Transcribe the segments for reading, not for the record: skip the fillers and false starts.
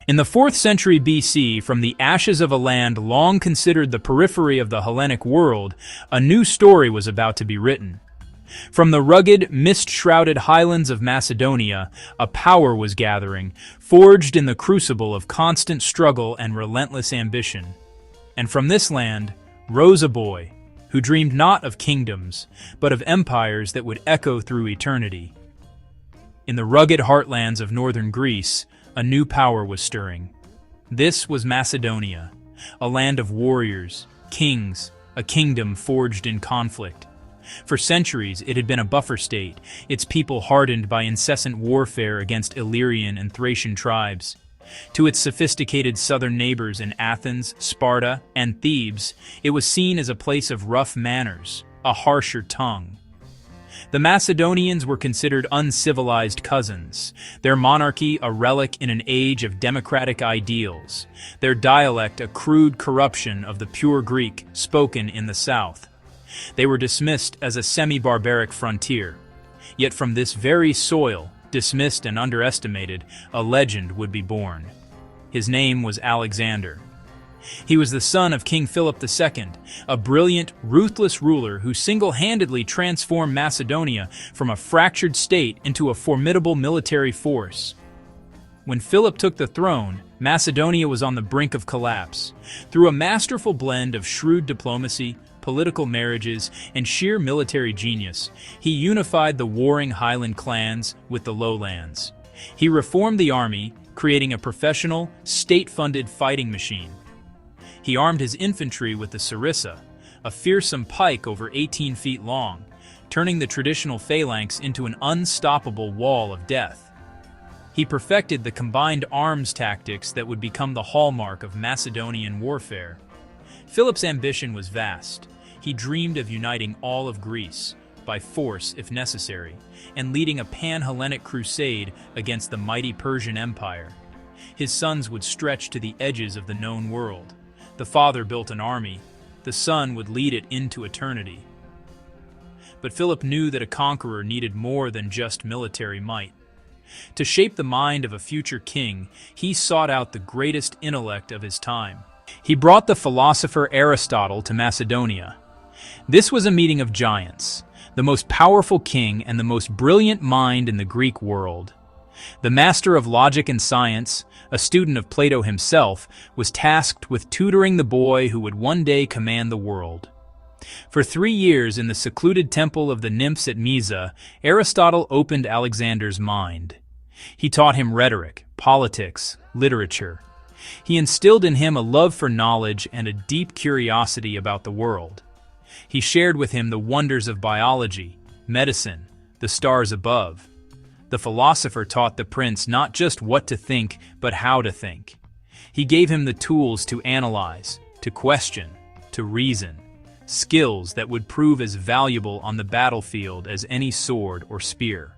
In the 4th century BC, from the ashes of a land long considered the periphery of the Hellenic world, a new story was about to be written. From the rugged, mist-shrouded highlands of Macedonia, a power was gathering, forged in the crucible of constant struggle and relentless ambition. And from this land rose a boy who dreamed not of kingdoms, but of empires that would echo through eternity. In the rugged heartlands of northern Greece, a new power was stirring. This was Macedonia, a land of warriors, kings, a kingdom forged in conflict. For centuries, it had been a buffer state, its people hardened by incessant warfare against Illyrian and Thracian tribes. To its sophisticated southern neighbors in Athens, Sparta, and Thebes, it was seen as a place of rough manners, a harsher tongue. The Macedonians were considered uncivilized cousins, their monarchy a relic in an age of democratic ideals, their dialect a crude corruption of the pure Greek spoken in the south. They were dismissed as a semi-barbaric frontier. Yet from this very soil, dismissed and underestimated, a legend would be born. His name was Alexander. He was the son of King Philip II, a brilliant, ruthless ruler who single-handedly transformed Macedonia from a fractured state into a formidable military force. When Philip took the throne, Macedonia was on the brink of collapse. Through a masterful blend of shrewd diplomacy, political marriages, and sheer military genius, he unified the warring highland clans with the lowlands. He reformed the army, creating a professional, state-funded fighting machine. He armed his infantry with the sarissa, a fearsome pike over 18 feet long, turning the traditional phalanx into an unstoppable wall of death. He perfected the combined arms tactics that would become the hallmark of Macedonian warfare. Philip's ambition was vast. He dreamed of uniting all of Greece, by force if necessary, and leading a pan-Hellenic crusade against the mighty Persian Empire. His sons would stretch to the edges of the known world. The father built an army, the son would lead it into eternity. But Philip knew that a conqueror needed more than just military might. To shape the mind of a future king, he sought out the greatest intellect of his time. He brought the philosopher Aristotle to Macedonia. This was a meeting of giants, the most powerful king and the most brilliant mind in the Greek world. The master of logic and science, a student of Plato himself, was tasked with tutoring the boy who would one day command the world. For 3 years in the secluded temple of the nymphs at Mysa, Aristotle opened Alexander's mind. He taught him rhetoric, politics, literature. He instilled in him a love for knowledge and a deep curiosity about the world. He shared with him the wonders of biology, medicine, the stars above. The philosopher taught the prince not just what to think, but how to think. He gave him the tools to analyze, to question, to reason, skills that would prove as valuable on the battlefield as any sword or spear.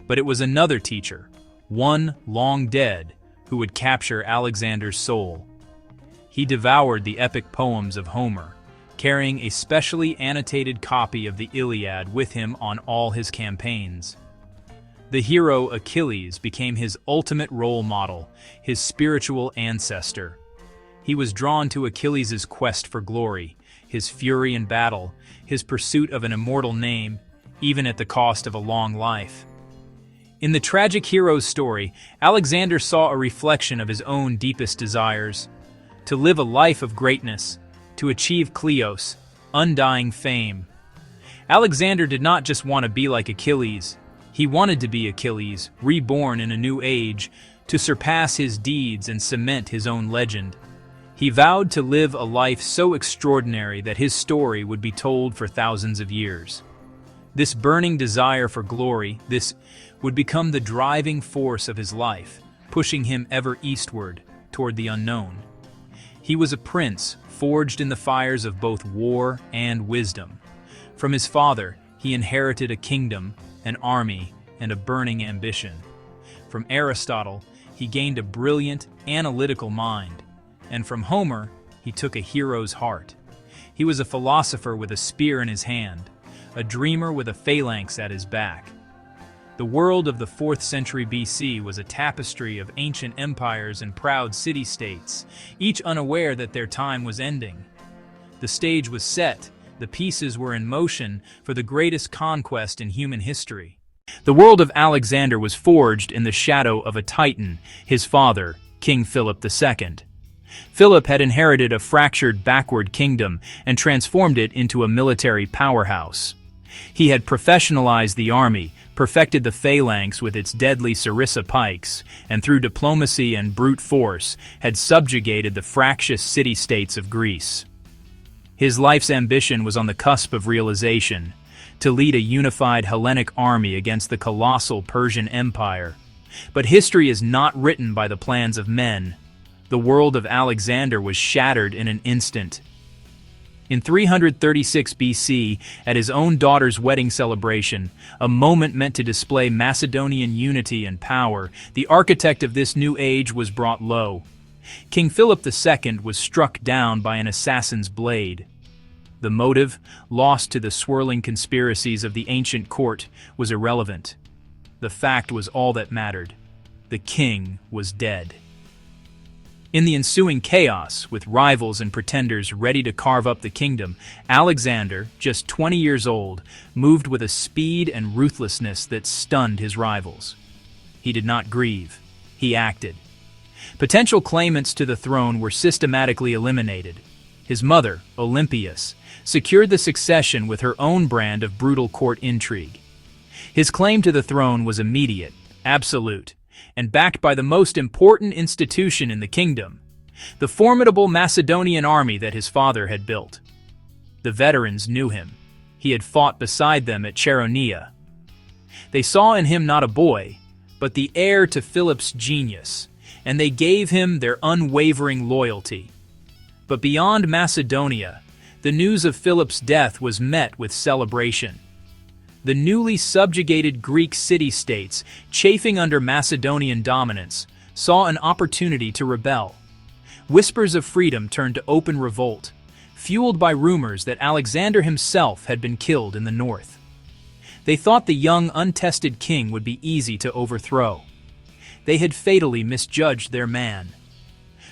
But it was another teacher, one long dead, who would capture Alexander's soul. He devoured the epic poems of Homer, carrying a specially annotated copy of the Iliad with him on all his campaigns. The hero Achilles became his ultimate role model, his spiritual ancestor. He was drawn to Achilles' quest for glory, his fury in battle, his pursuit of an immortal name, even at the cost of a long life. In the tragic hero's story, Alexander saw a reflection of his own deepest desires: to live a life of greatness, to achieve kleos, undying fame. Alexander did not just want to be like Achilles. He wanted to be Achilles, reborn in a new age, to surpass his deeds and cement his own legend. He vowed to live a life so extraordinary that his story would be told for thousands of years. This burning desire for glory, this would become the driving force of his life, pushing him ever eastward, toward the unknown. He was a prince, forged in the fires of both war and wisdom. From his father, he inherited a kingdom, an army, and a burning ambition. From Aristotle, he gained a brilliant, analytical mind. And from Homer, he took a hero's heart. He was a philosopher with a spear in his hand, a dreamer with a phalanx at his back. The world of the 4th century BC was a tapestry of ancient empires and proud city-states, each unaware that their time was ending. The stage was set, the pieces were in motion for the greatest conquest in human history. The world of Alexander was forged in the shadow of a titan, his father, King Philip II. Philip had inherited a fractured backward kingdom and transformed it into a military powerhouse. He had professionalized the army, perfected the phalanx with its deadly sarissa pikes, and through diplomacy and brute force had subjugated the fractious city-states of Greece. His life's ambition was on the cusp of realization, to lead a unified Hellenic army against the colossal Persian Empire. But history is not written by the plans of men. The world of Alexander was shattered in an instant. In 336 BC, at his own daughter's wedding celebration, a moment meant to display Macedonian unity and power, the architect of this new age was brought low. King Philip II was struck down by an assassin's blade. The motive, lost to the swirling conspiracies of the ancient court, was irrelevant. The fact was all that mattered. The king was dead. In the ensuing chaos, with rivals and pretenders ready to carve up the kingdom, Alexander, just 20 years old, moved with a speed and ruthlessness that stunned his rivals. He did not grieve. He acted. Potential claimants to the throne were systematically eliminated. His mother, Olympias, secured the succession with her own brand of brutal court intrigue. His claim to the throne was immediate, absolute, and backed by the most important institution in the kingdom, the formidable Macedonian army that his father had built. The veterans knew him. He had fought beside them at Chaeronea. They saw in him not a boy, but the heir to Philip's genius, and they gave him their unwavering loyalty. But beyond Macedonia, the news of Philip's death was met with celebration. The newly subjugated Greek city-states, chafing under Macedonian dominance, saw an opportunity to rebel. Whispers of freedom turned to open revolt, fueled by rumors that Alexander himself had been killed in the north. They thought the young, untested king would be easy to overthrow. They had fatally misjudged their man.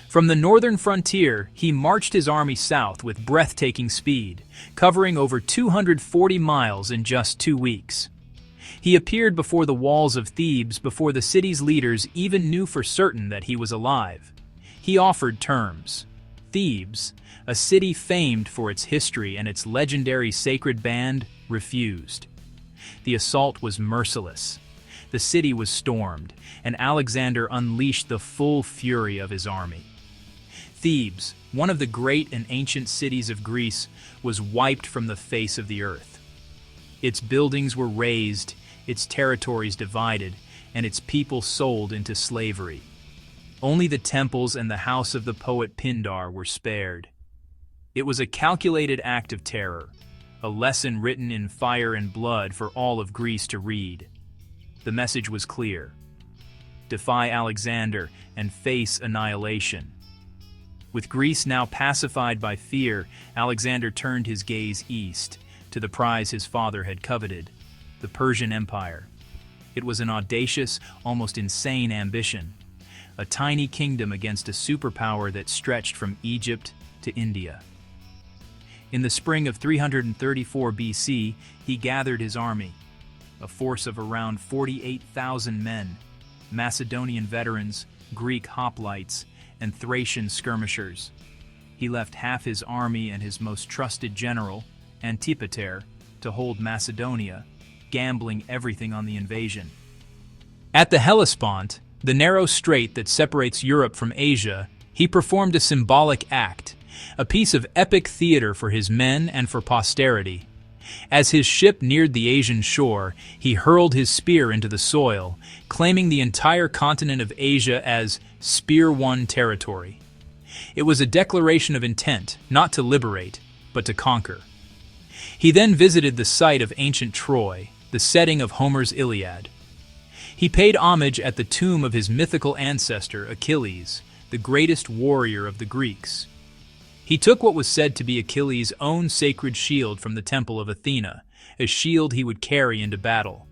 From the northern frontier, he marched his army south with breathtaking speed, covering over 240 miles in just 2 weeks. He appeared before the walls of Thebes before the city's leaders even knew for certain that he was alive. He offered terms. Thebes, a city famed for its history and its legendary sacred band, refused. The assault was merciless. The city was stormed, and Alexander unleashed the full fury of his army. Thebes, one of the great and ancient cities of Greece, was wiped from the face of the earth. Its buildings were razed, its territories divided, and its people sold into slavery. Only the temples and the house of the poet Pindar were spared. It was a calculated act of terror, a lesson written in fire and blood for all of Greece to read. The message was clear: defy Alexander and face annihilation. With Greece now pacified by fear, Alexander turned his gaze east, to the prize his father had coveted, the Persian Empire. It was an audacious, almost insane ambition, a tiny kingdom against a superpower that stretched from Egypt to India. In the spring of 334 BC, he gathered his army, a force of around 48,000 men, Macedonian veterans, Greek hoplites, and Thracian skirmishers. He left half his army and his most trusted general, Antipater, to hold Macedonia, gambling everything on the invasion. At the Hellespont, the narrow strait that separates Europe from Asia, he performed a symbolic act, a piece of epic theater for his men and for posterity. As his ship neared the Asian shore, he hurled his spear into the soil, claiming the entire continent of Asia as Spear-Won territory. It was a declaration of intent, not to liberate, but to conquer. He then visited the site of ancient Troy, the setting of Homer's Iliad. He paid homage at the tomb of his mythical ancestor, Achilles, the greatest warrior of the Greeks. He took what was said to be Achilles' own sacred shield from the temple of Athena, a shield he would carry into battle.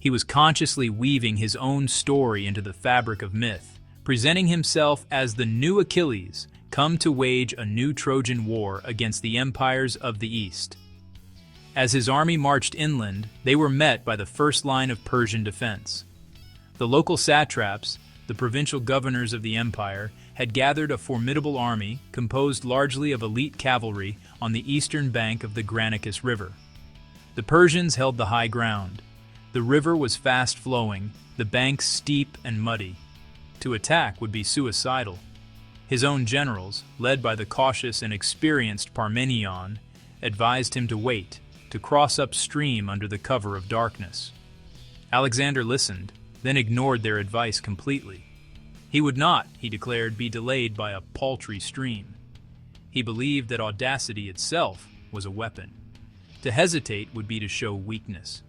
He was consciously weaving his own story into the fabric of myth, presenting himself as the new Achilles, come to wage a new Trojan war against the empires of the East. As his army marched inland, they were met by the first line of Persian defense. The local satraps, the provincial governors of the empire, had gathered a formidable army composed largely of elite cavalry on the eastern bank of the Granicus River. The Persians held the high ground. The river was fast-flowing, the banks steep and muddy. To attack would be suicidal. His own generals, led by the cautious and experienced Parmenion, advised him to wait, to cross upstream under the cover of darkness. Alexander listened, then ignored their advice completely. He would not, he declared, be delayed by a paltry stream. He believed that audacity itself was a weapon. To hesitate would be to show weakness.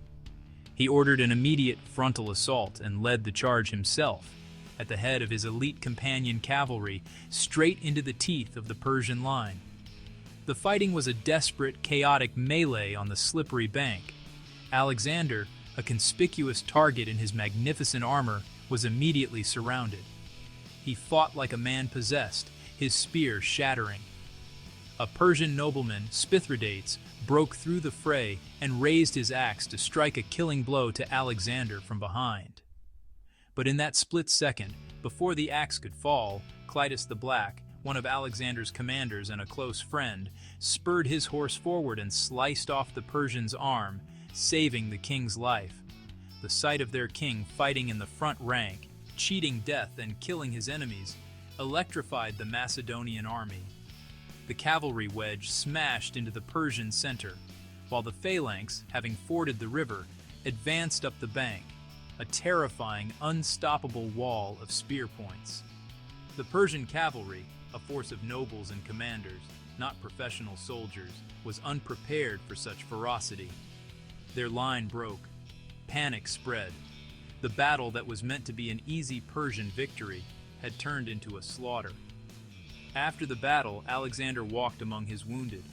He ordered an immediate frontal assault and led the charge himself, at the head of his elite companion cavalry, straight into the teeth of the Persian line. The fighting was a desperate, chaotic melee on the slippery bank. Alexander, a conspicuous target in his magnificent armor, was immediately surrounded. He fought like a man possessed, his spear shattering. A Persian nobleman, Spithridates, broke through the fray and raised his axe to strike a killing blow to Alexander from behind. But in that split second, before the axe could fall, Clitus the Black, one of Alexander's commanders and a close friend, spurred his horse forward and sliced off the Persian's arm, saving the king's life. The sight of their king fighting in the front rank, cheating death and killing his enemies, electrified the Macedonian army. The cavalry wedge smashed into the Persian center, while the phalanx, having forded the river, advanced up the bank, a terrifying, unstoppable wall of spear points. The Persian cavalry, a force of nobles and commanders, not professional soldiers, was unprepared for such ferocity. Their line broke. Panic spread. The battle that was meant to be an easy Persian victory had turned into a slaughter. After the battle, Alexander walked among his wounded.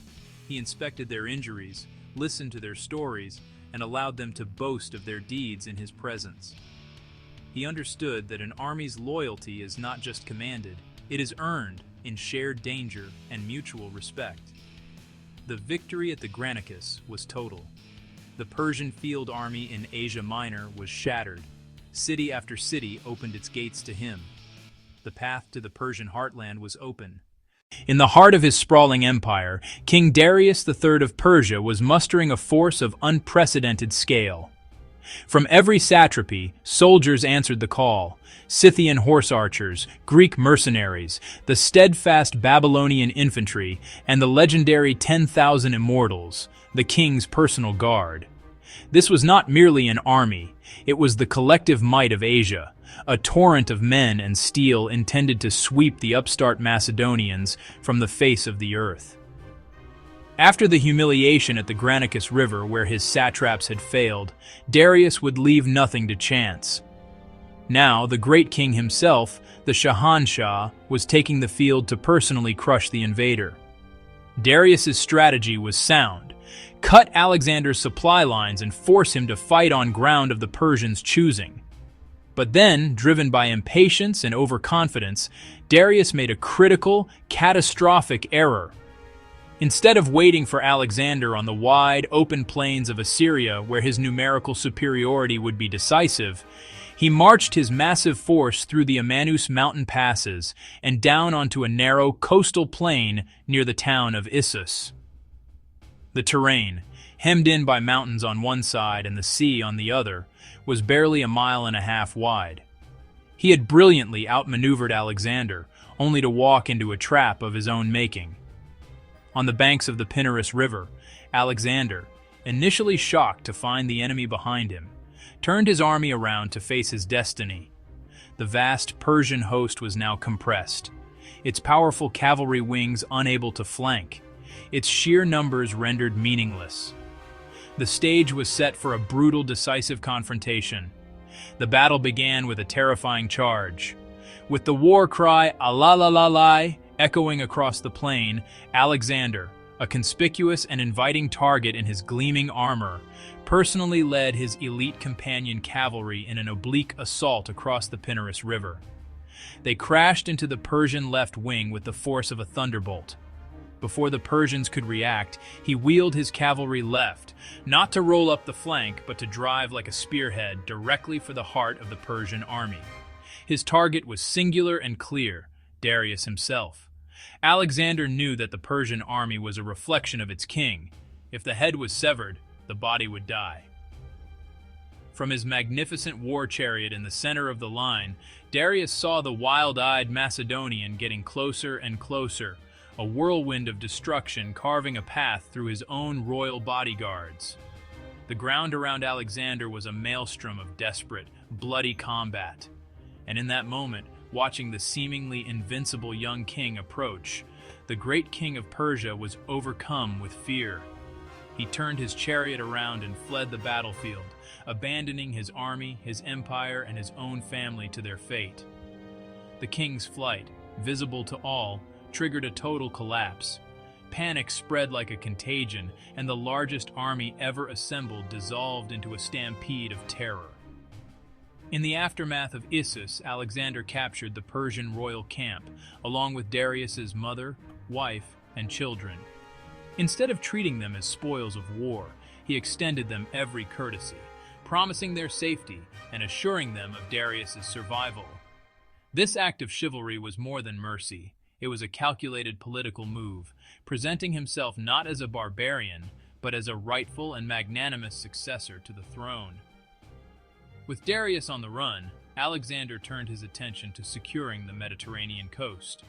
He inspected their injuries, listened to their stories, and allowed them to boast of their deeds in his presence. He understood that an army's loyalty is not just commanded, it is earned in shared danger and mutual respect. The victory at the Granicus was total. The Persian field army in Asia Minor was shattered. City after city opened its gates to him. The path to the Persian heartland was open. In the heart of his sprawling empire, King Darius III of Persia was mustering a force of unprecedented scale. From every satrapy, soldiers answered the call: Scythian horse archers, Greek mercenaries, the steadfast Babylonian infantry, and the legendary 10,000 immortals, the king's personal guard. This was not merely an army, it was the collective might of Asia, a torrent of men and steel intended to sweep the upstart Macedonians from the face of the earth. After the humiliation at the Granicus River where his satraps had failed, Darius would leave nothing to chance. Now, the great king himself, the Shahanshah, was taking the field to personally crush the invader. Darius's strategy was sound: cut Alexander's supply lines and force him to fight on ground of the Persians' choosing. But then, driven by impatience and overconfidence, Darius made a critical, catastrophic error. Instead of waiting for Alexander on the wide, open plains of Assyria where his numerical superiority would be decisive, he marched his massive force through the Amanus mountain passes and down onto a narrow coastal plain near the town of Issus. The terrain, hemmed in by mountains on one side and the sea on the other, was barely 1.5 miles wide. He had brilliantly outmaneuvered Alexander, only to walk into a trap of his own making. On the banks of the Pinarus River, Alexander, initially shocked to find the enemy behind him, turned his army around to face his destiny. The vast Persian host was now compressed, its powerful cavalry wings unable to flank, its sheer numbers rendered meaningless. The stage was set for a brutal, decisive confrontation. The battle began with a terrifying charge. With the war cry, "Alalalai," echoing across the plain, Alexander, a conspicuous and inviting target in his gleaming armor, personally led his elite companion cavalry in an oblique assault across the Pinarus River. They crashed into the Persian left wing with the force of a thunderbolt. Before the Persians could react, he wheeled his cavalry left, not to roll up the flank, but to drive like a spearhead directly for the heart of the Persian army. His target was singular and clear: Darius himself. Alexander knew that the Persian army was a reflection of its king. If the head was severed, the body would die. From his magnificent war chariot in the center of the line, Darius saw the wild-eyed Macedonian getting closer and closer, a whirlwind of destruction carving a path through his own royal bodyguards. The ground around Alexander was a maelstrom of desperate, bloody combat. And in that moment, watching the seemingly invincible young king approach, the great king of Persia was overcome with fear. He turned his chariot around and fled the battlefield, abandoning his army, his empire, and his own family to their fate. The king's flight, visible to all, triggered a total collapse. Panic spread like a contagion, and the largest army ever assembled dissolved into a stampede of terror. In the aftermath of Issus, Alexander captured the Persian royal camp, along with Darius's mother, wife, and children. Instead of treating them as spoils of war, he extended them every courtesy, promising their safety and assuring them of Darius's survival. This act of chivalry was more than mercy. It was a calculated political move, presenting himself not as a barbarian, but as a rightful and magnanimous successor to the throne. With Darius on the run, Alexander turned his attention to securing the Mediterranean coast.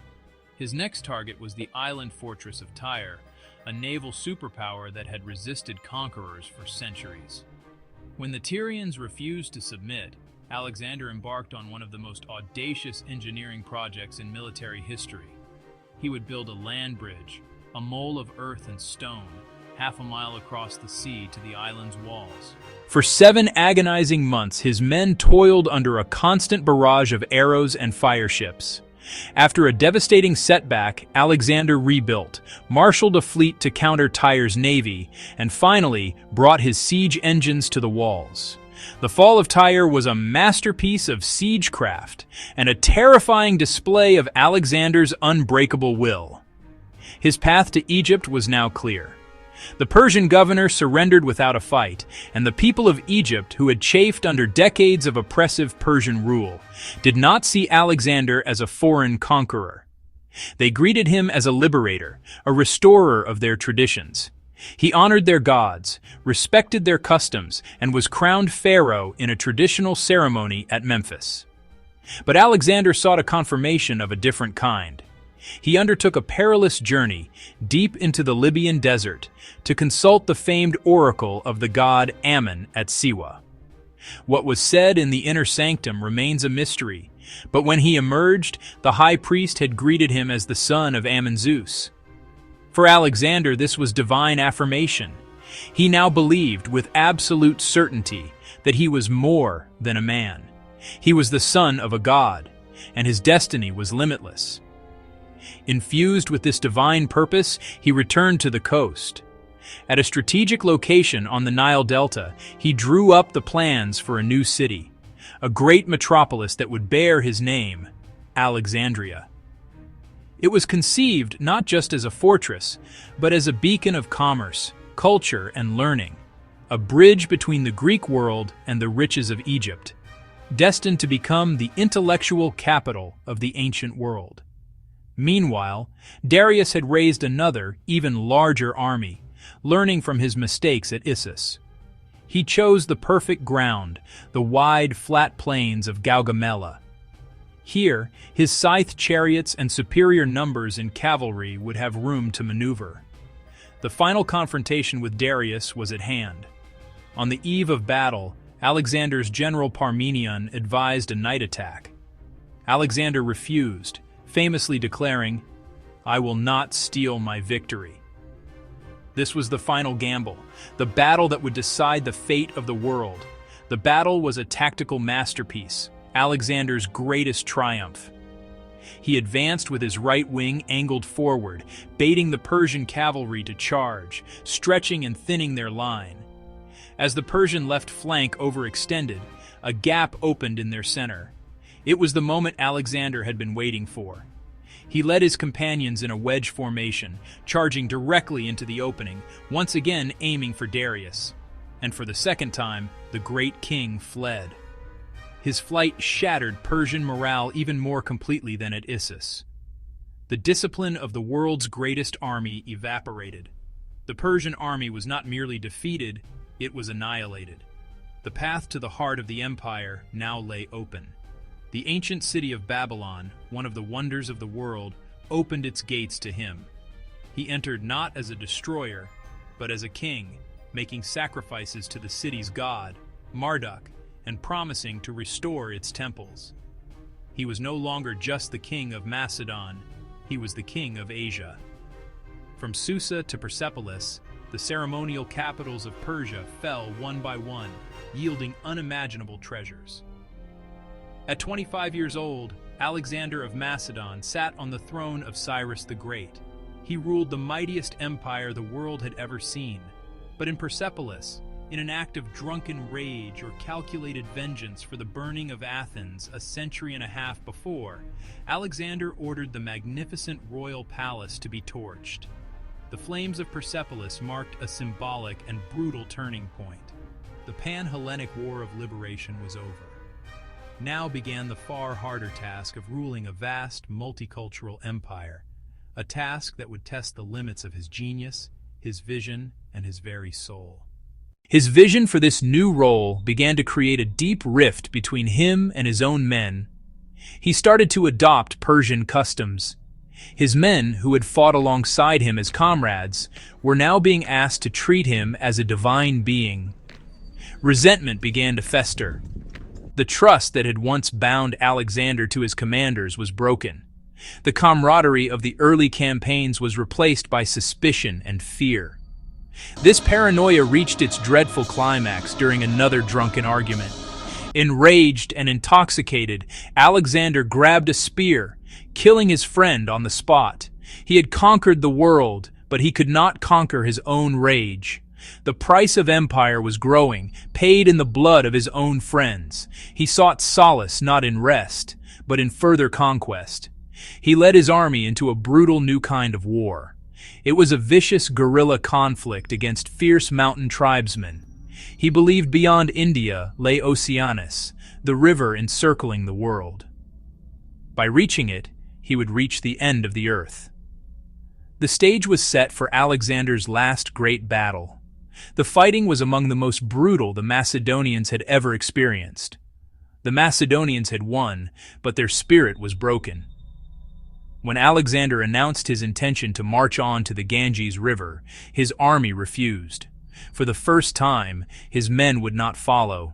His next target was the island fortress of Tyre, a naval superpower that had resisted conquerors for centuries. When the Tyrians refused to submit, Alexander embarked on one of the most audacious engineering projects in military history. He would build a land bridge, a mole of earth and stone, half a mile across the sea to the island's walls. For 7 agonizing months, his men toiled under a constant barrage of arrows and fire ships. After a devastating setback, Alexander rebuilt, marshaled a fleet to counter Tyre's navy, and finally brought his siege engines to the walls. The fall of Tyre was a masterpiece of siegecraft and a terrifying display of Alexander's unbreakable will. His path to Egypt was now clear. The Persian governor surrendered without a fight, and the people of Egypt, who had chafed under decades of oppressive Persian rule, did not see Alexander as a foreign conqueror. They greeted him as a liberator, a restorer of their traditions. He honored their gods, respected their customs, and was crowned pharaoh in a traditional ceremony at Memphis. But Alexander sought a confirmation of a different kind. He undertook a perilous journey deep into the Libyan desert to consult the famed oracle of the god Ammon at Siwa. What was said in the inner sanctum remains a mystery, but when he emerged, the high priest had greeted him as the son of Ammon Zeus. For Alexander, this was divine affirmation. He now believed with absolute certainty that he was more than a man. He was the son of a god, and his destiny was limitless. Infused with this divine purpose, he returned to the coast. At a strategic location on the Nile Delta, he drew up the plans for a new city, a great metropolis that would bear his name, Alexandria. It was conceived not just as a fortress, but as a beacon of commerce, culture, and learning, a bridge between the Greek world and the riches of Egypt, destined to become the intellectual capital of the ancient world. Meanwhile, Darius had raised another, even larger army, learning from his mistakes at Issus. He chose the perfect ground, the wide, flat plains of Gaugamela. Here, his scythe chariots and superior numbers in cavalry would have room to maneuver. The final confrontation with Darius was at hand. On the eve of battle, Alexander's general Parmenion advised a night attack. Alexander refused, famously declaring, "I will not steal my victory." This was the final gamble, the battle that would decide the fate of the world. The battle was a tactical masterpiece, Alexander's greatest triumph. He advanced with his right wing angled forward, baiting the Persian cavalry to charge, stretching and thinning their line. As the Persian left flank overextended, a gap opened in their center. It was the moment Alexander had been waiting for. He led his companions in a wedge formation, charging directly into the opening, once again aiming for Darius. And for the second time, the great king fled. His flight shattered Persian morale even more completely than at Issus. The discipline of the world's greatest army evaporated. The Persian army was not merely defeated, it was annihilated. The path to the heart of the empire now lay open. The ancient city of Babylon, one of the wonders of the world, opened its gates to him. He entered not as a destroyer, but as a king, making sacrifices to the city's god, Marduk, and promising to restore its temples. He was no longer just the king of Macedon, he was the king of Asia. From Susa to Persepolis, the ceremonial capitals of Persia fell one by one, yielding unimaginable treasures. At 25 years old, Alexander of Macedon sat on the throne of Cyrus the Great. He ruled the mightiest empire the world had ever seen. But in Persepolis, in an act of drunken rage or calculated vengeance for the burning of Athens a century and a half before, Alexander ordered the magnificent royal palace to be torched. The flames of Persepolis marked a symbolic and brutal turning point. The Pan-Hellenic War of Liberation was over. Now began the far harder task of ruling a vast, multicultural empire, a task that would test the limits of his genius, his vision, and his very soul. His vision for this new role began to create a deep rift between him and his own men. He started to adopt Persian customs. His men, who had fought alongside him as comrades, were now being asked to treat him as a divine being. Resentment began to fester. The trust that had once bound Alexander to his commanders was broken. The camaraderie of the early campaigns was replaced by suspicion and fear. This paranoia reached its dreadful climax during another drunken argument. Enraged and intoxicated, Alexander grabbed a spear, killing his friend on the spot. He had conquered the world, but he could not conquer his own rage. The price of empire was growing, paid in the blood of his own friends. He sought solace not in rest, but in further conquest. He led his army into a brutal new kind of war. It was a vicious guerrilla conflict against fierce mountain tribesmen. He believed beyond India lay Oceanus, the river encircling the world. By reaching it, he would reach the end of the earth. The stage was set for Alexander's last great battle. The fighting was among the most brutal the Macedonians had ever experienced. The Macedonians had won, but their spirit was broken. When Alexander announced his intention to march on to the Ganges River, his army refused. For the first time, his men would not follow.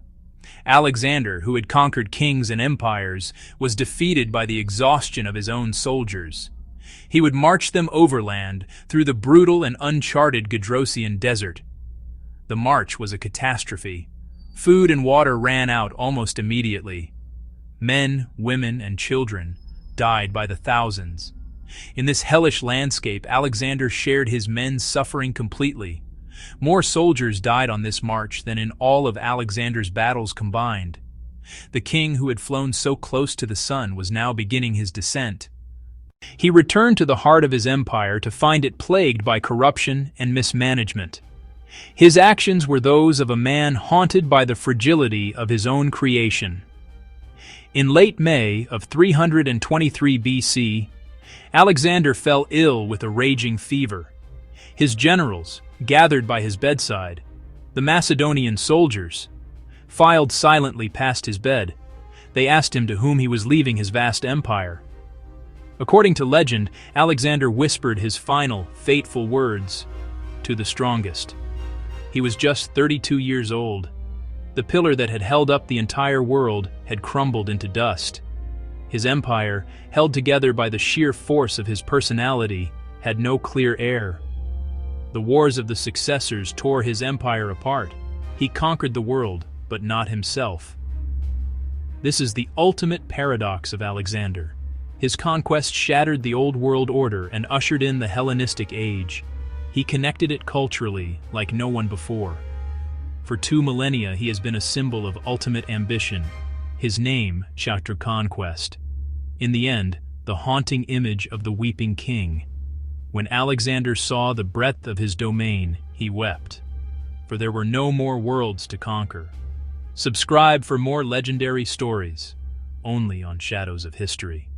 Alexander, who had conquered kings and empires, was defeated by the exhaustion of his own soldiers. He would march them overland through the brutal and uncharted Gedrosian desert. The march was a catastrophe. Food and water ran out almost immediately. Men, women, and children died by the thousands. In this hellish landscape, Alexander shared his men's suffering completely. More soldiers died on this march than in all of Alexander's battles combined. The king who had flown so close to the sun was now beginning his descent. He returned to the heart of his empire to find it plagued by corruption and mismanagement. His actions were those of a man haunted by the fragility of his own creation. In late May of 323 BC, Alexander fell ill with a raging fever. His generals, gathered by his bedside, the Macedonian soldiers, filed silently past his bed. They asked him to whom he was leaving his vast empire. According to legend, Alexander whispered his final, fateful words, "To the strongest." He was just 32 years old. The pillar that had held up the entire world had crumbled into dust. His empire, held together by the sheer force of his personality, had no clear heir. The wars of the successors tore his empire apart. He conquered the world, but not himself. This is the ultimate paradox of Alexander. His conquest shattered the old world order and ushered in the Hellenistic age. He connected it culturally like no one before. For 2 millennia he has been a symbol of ultimate ambition, his name Shatra Conquest. In the end, the haunting image of the weeping king. When Alexander saw the breadth of his domain, he wept, for there were no more worlds to conquer. Subscribe for more legendary stories, only on Shadows of History.